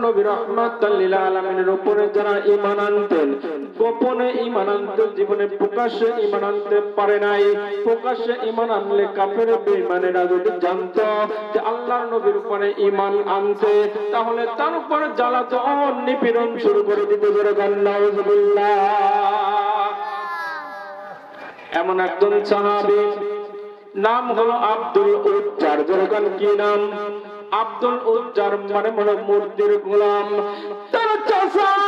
নবী রাহমাতাল লিল আলামিনের উপরে যারা ঈমান আনতেন, গোপনে ঈমান আনতেন, জীবনে প্রকাশ্যে ঈমান আনতে পারে নাই। প্রকাশ্যে ঈমান আনলে কাফের বেঈমানেরা যদি জানতো যে আল্লাহর নবীর উপরে ঈমান আনছে, তাহলে তার উপরে জ্বালাতন নিপীড়ন শুরু করে দিত। জোরে বলেন নাউযুবিল্লাহ। এমন একজন সাহাবী, নাম হলো আব্দুল উজ্জার। জোরে বলেন কি নাম? আব্দুল উজ্জার মানে হলো মূর্তির গোলাম। তার চাচার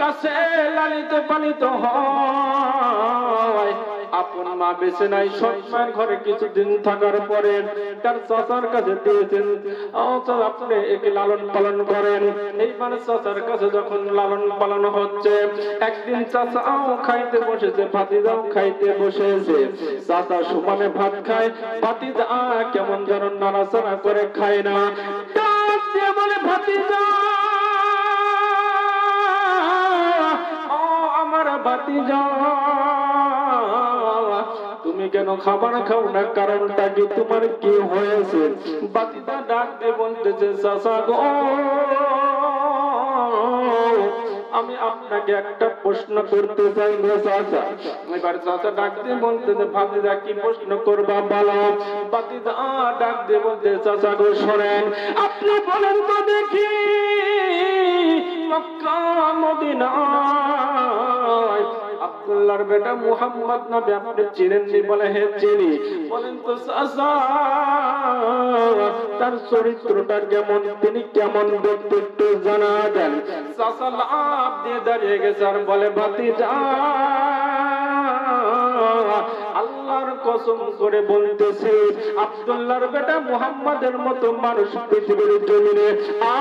কাছে লালিত পালিত হয়। আপন মা বেঁচে নাই, সন্তান ঘরে কিছুদিন থাকার পরে তার চাচার কাছে দিয়েছেন, আপনি একে লালন পালন করেন। এই মানে চাচার কাছে যখন লালন পালন হচ্ছে, একদিন চাচাও খাইতে বসেছে, ভাতিজাও খাইতে বসেছে। চাচা সমানে ভাত খায়, ভাতিজা কেমন যেন নাড়াচাড়া করে খায় না। বলে ভাতিজা, ও আমার ভাতিজা, তুমি কেন খাবার খাও না? কারণটা কি? তোমার কি হয়েছে? ভাতিজা ডাক দিয়ে বলতেছে, চাচা গো, আমি আপনাকে একটা প্রশ্ন করতে চাই গো চাচা। এবার চাচা ডাক দিয়ে বলতেছে, ভাতিজা কি প্রশ্ন করবা বলো। ভাতিজা ডাক দিয়ে বলতে, চাচা গো শোনেন, আপনি বলেন তো দেখি, মক্কা মদিনায় আব্দুল্লাহর বেটা মুহাম্মদ নবী আপনি চিনেননি? বলে হ্যাঁ চিনি। বলেন তো চাচা, তার চরিত্রটা কেমন, তিনি কেমন ব্যক্তিত্ব জানা দেন। চাচা লাফ দিয়ে দাঁড়িয়ে গেছে আর বলে, ভাতিজা আল্লাহর কসম করে বলতেছি, আব্দুল্লাহর বেটা মুহাম্মাদের মতো মানুষ পৃথিবীর জমিনে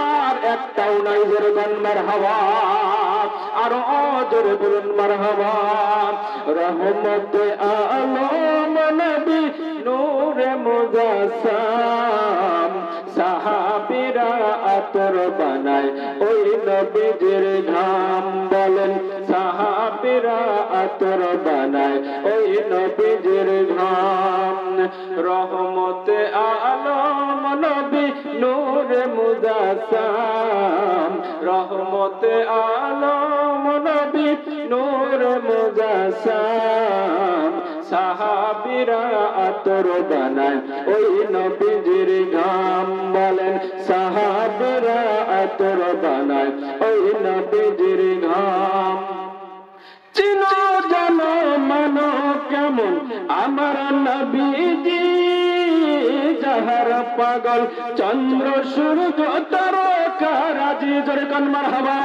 আর একটাও নাই। জোরে বলেন মারহাবা, আরো জোরে বলুন মারহাবা। রহমতে আলম নবী নূরে মুজাসসাম, সাহাবীরা আতর বানায় ওই নবীজির ঘাম। বলেন সাহাবীরা আতর বানায় ওই নবীজির ঘাম। রহমতে আলম নবী নূরে মুজাসসাম, রহমতে আলম নবী নূরে মুজাসসাম, সাহাবীরা আতর বানায় ওই নবীজির ঘাম। বলেন সাহাবীরা আতর বানায় ওই নবীজির ঘাম। চিনো জানো মানো কেমন আমার নবীজি, যাহার পাগল চন্দ্র সূর্য তারকারাজি। জোরে কোন মারহাবা,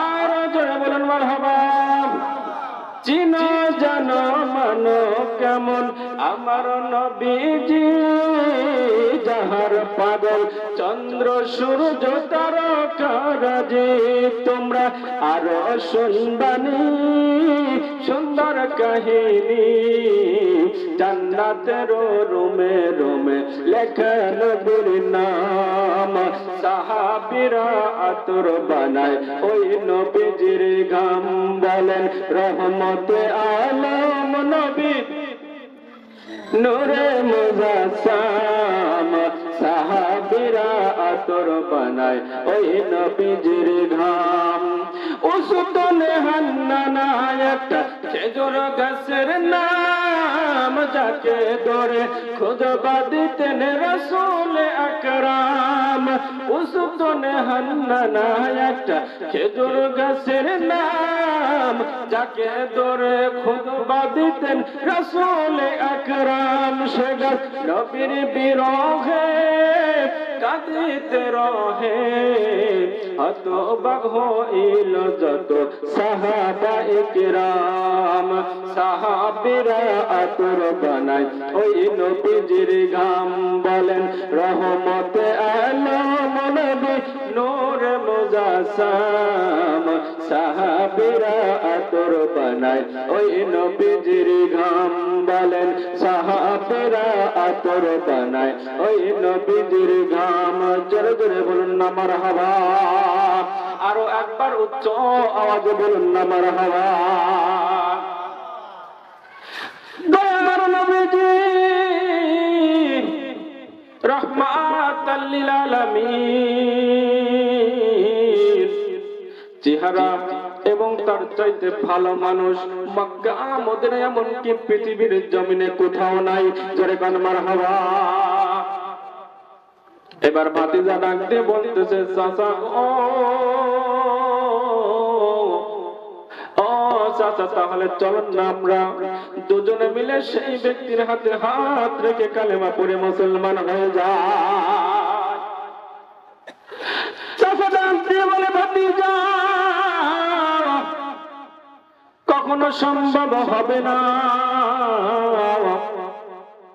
আর জোরে বলেন মারহাবা। চিনো জানো মানো কেমন আমার নবীজি, যাহার পাগল চন্দ্র সূর্য তারকারাজি। তোমরা আরো শুনবানি সুন্দর কাহিনী, জান্নাতের রুমে রুমে লেখা নবীর নাম। সাহাবীরা আতর বানায় ওই নবীজির ঘাম। বলেন রহমতে আলম নবী নূরে মুজাসসাম, সাহাবীরা আতর বানায় ওই নবীজির ঘাম। উসুতনে হান্নানা একটা খেজুর গাছের নাম, যাকে ধরে খুতবা দিতেন রাসূল আকরাম। উসুতনে হান্নানা একটা খেজুর গাছের নাম, যাকে ধরে খুতবা দিতেন রাসূল আকরাম। সে গাছ নবীর বিরহে কাঁদিতে রহে, হতবাক হইল যত সাহাবায়ে কেরাম। সাহাবীরা আতর বানায় ওই নবীজির ঘাম। বলেন রহমতে আলম নবী নূরে মুজাসসাম, সাহাবীরা আতর বানায় ওই নবীজির ঘাম। বলেন সাহাবীরা আতর বানায় ওই নবীজির ঘাম। জোরে জোরে বলুন না মারহাবা, আরো একবার উচ্চ আওয়াজে বলুন না মারহাবা। দয়ার নবীজি রহমত রাহমাতাল লিল আলামিন চেহারা এবং তার চাইতে ভালো মানুষ মক্কা মদিনা এমনকি পৃথিবীর জমিনে কোথাও নাই। জোরে কান মারহাবা। এবার ভাতিজা ডাক দিয়ে বলতেছে চাচা ও চাচা তাহলে চলুন না আমরা দুজনে মিলে সেই ব্যক্তির হাতে হাত রেখে কালেমা পড়ে মুসলমান হয়ে যায়। চাচা ডাক দিয়ে বলে ভাতিজা কখনো সম্ভব হবে না,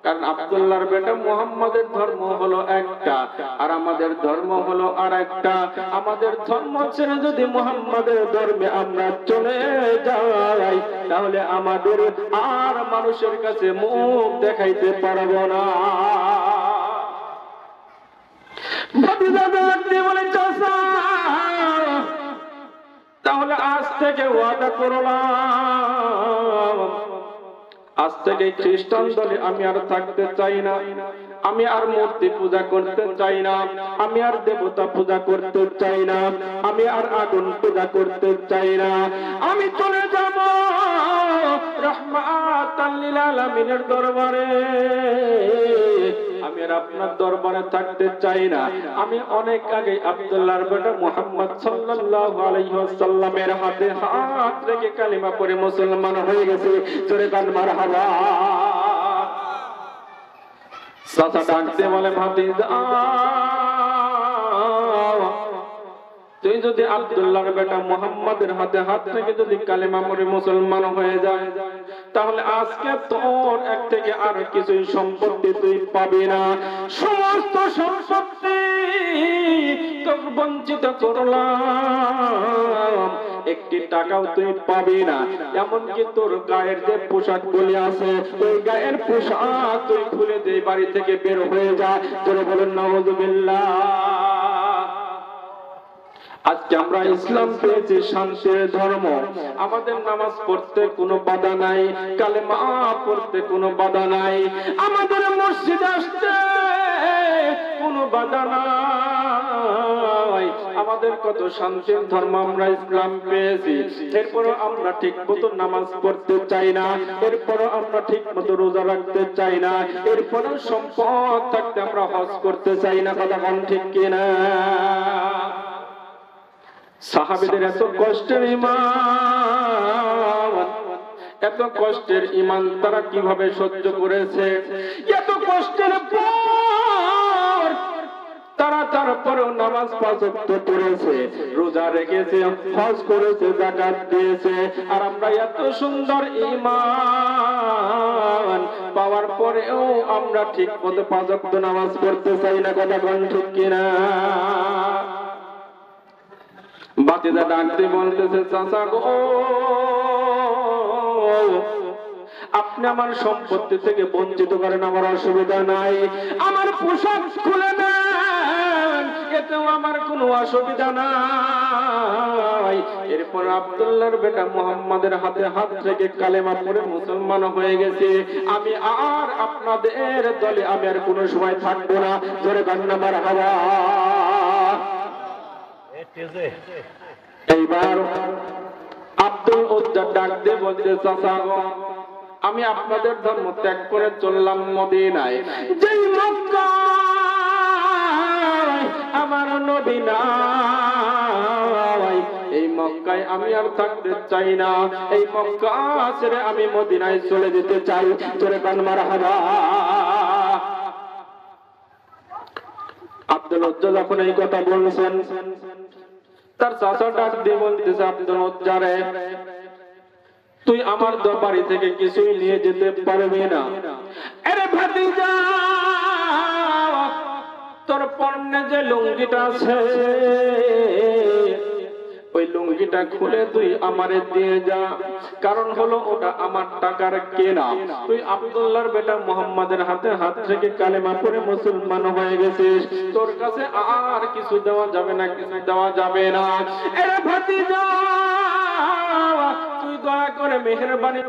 কারণ আব্দুল্লাহর বেটা মুহাম্মাদের ধর্ম হলো একটা আর আমাদের ধর্ম হলো আরেকটা। আমাদের ধর্ম ছেড়ে যদি মুহাম্মাদের ধর্মে আমরা চলে যাই তাহলে আমাদের আর মানুষের কাছে মুখ দেখাইতে পারবো না। ভাতিজা বলে চাচা তাহলে আজ থেকে ওয়াদা করলাম, আজ থেকে খ্রিস্টান দলে আমি আর থাকতে চাই না, আমি আর মূর্তি পূজা করতে চাই না, আমি আর দেবতা পূজা করতে চাই না, আমি আর আগুন পূজা করতে চাই না। আমি চলে যাব রাহমাতাল লিল আলামিনের দরবারে, আমি আর আপনার দরবারে থাকতে চাই না। আমি অনেক আগে আব্দুল্লাহর বেটা মুহাম্মদ সাল্লাল্লাহু আলাইহি ওয়াসাল্লামের হাতে হাত রেখে কালিমা পড়ে মুসলমান হয়ে গেছে। জোরে কান মারহাবা। চাচা ডাকতে বলে ভাতিজা তুই যদি আব্দুল্লাহর বেটা মুহাম্মাদের হাতে হাত রেখে যদি কালেমা পড়ে মুসলমান হয়ে যায় তাহলে আজকে তোর এক থেকে আর কিছুই সম্পত্তি তুই পাবি না, সমস্ত সম্পত্তি তোর বঞ্চিত করলাম, একটি টাকাও তুই পাবি না। এমনকি তোর গায়ের যে পোশাক গুলি আছে ওই গায়ের পোশাক তুই খুলে দে, বাড়ি থেকে বের হয়ে যা। তোরে বলেন নাউযুবিল্লাহ। আজকে আমরা ইসলাম পেয়েছি শান্তির ধর্ম, আমাদের নামাজ পড়তে কোনো বাধা নাই, কালেমা পড়তে কোনো বাধা নাই, আমাদের মসজিদে আসতে কোনো বাধা নাই। আমাদের কত শান্তির ধর্ম, আমরা ইসলাম পেয়েছি, এরপরও আমরা ঠিক মতো নামাজ পড়তে চাই না, এরপরও আমরা ঠিক মতো রোজা রাখতে চাই না, এরপরও সম্পদ থাকতে আমরা হজ করতে চাই না। কথা কোন ঠিক কিনা? সাহাবীদের এত কষ্টের ঈমান, এত কষ্টের ঈমান তারা কিভাবে সহ্য করেছে? এত কষ্টের পর তারা তারপরেও নামাজ পাঁচ ওয়াক্ত পড়েছে, রোজা রেখেছে, হজ করেছে, যাকাত দিয়েছে। আর আমরা এত সুন্দর ঈমান পাওয়ার পরেও আমরা ঠিক মতো পাঁচ ওয়াক্ত নামাজ পড়তে চাই না। কথা কোন ঠিক কিনা? বাতিদা ডাকতে বলতেছে চাচা গো আপনি আমার সম্পত্তি থেকে বঞ্চিত করেন, আমার অসুবিধা নাই, আমার পোশাক খুলে নেন, এতেও আমার কোনো অসুবিধা নাই। এরপর আব্দুল্লাহর বেটা মুহাম্মাদের হাতে হাত রেখে কালেমা পড়ে মুসলমান হয়ে গেছে। আমি আর আপনাদের দলে আমি আর কোনো সময় থাকবো না। জোরে কান্না মারহাবা। এইবার আব্দুল উজ্জা ডাক দিয়ে বলতে চাচা গো আমি আপনাদের ধর্ম ত্যাগ করে চললাম মদিনায়, যেই মক্কায় আমার নবী নাই, এই মক্কায় আমি আর থাকতে চাই না, এই মক্কা ছেড়ে আমি মদিনায় চলে যেতে চাই। জোরে কান মারহাবা। আব্দুল উজ্জা যখন এই কথা বলছেন তার চাচা ডাক দিয়ে বলতেছে আব্দুল উজ্জা রে তুই আমার বাড়ি থেকে কিছুই নিয়ে যেতে পারবি না। আরে ভাতিজা তোর পরনে যে লুঙ্গিটা আছে ওই লুঙ্গিটা খুলে তুই আমারে দিয়ে যা, কারণ হলো ওটা আমার টাকার কেনা। তুই আব্দুল্লাহর বেটা মুহাম্মাদের হাতে হাত রেখে কালেমা পড়ে মুসলমান হয়ে গেছিস, তোর কাছে আর কিছু দেওয়া যাবে না, কিছু দেওয়া যাবে না। আরে ভাতিজা তুই দয়া করে মেহেরবানি